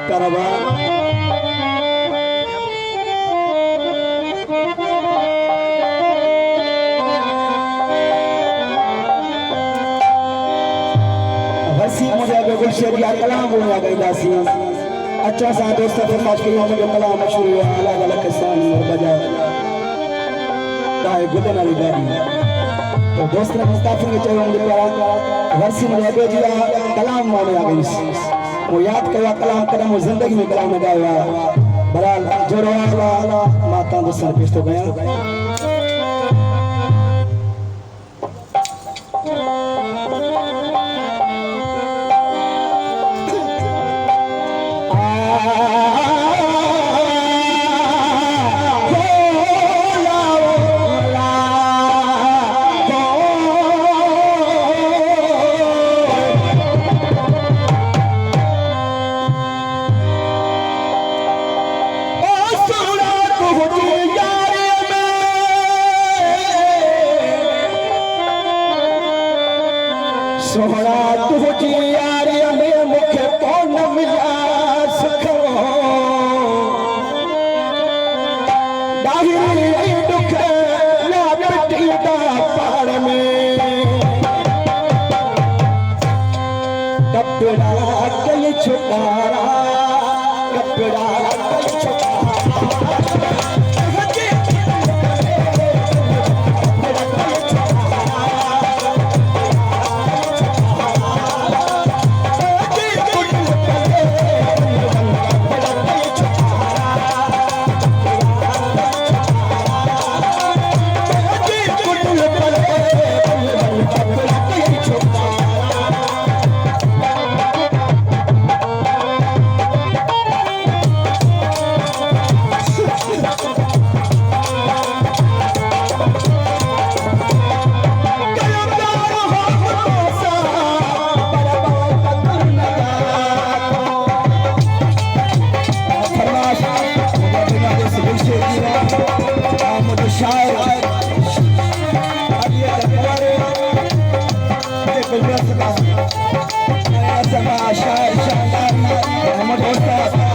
करवा हसी मुझे गुलशेर या कलाम बोला गई दासी अच्छा सा दोस्त फरमाइश करियो मुझे कलाम मशहूर है अलग अलग किसान और बजा काहे गुदन वाली गाड़ी तो दोस्त ने मुस्ताफिर के चाहिए मुझे प्यारा हसी मुझे बेजिया कलाम बोला गई वो याद करवा कलाम कदम वो जिंदगी में कलाम में गाया बराल जोरवाला माता दोस्त पेश तो गया सोहरा तुझी यारी में मुखे कौन मिला सको दाही दुख या मिट्टी का पहाड़ में कपड़ा कई छुपारा कपड़ा कई छुपारा शायर शानदार मोहम्मद उस्ताद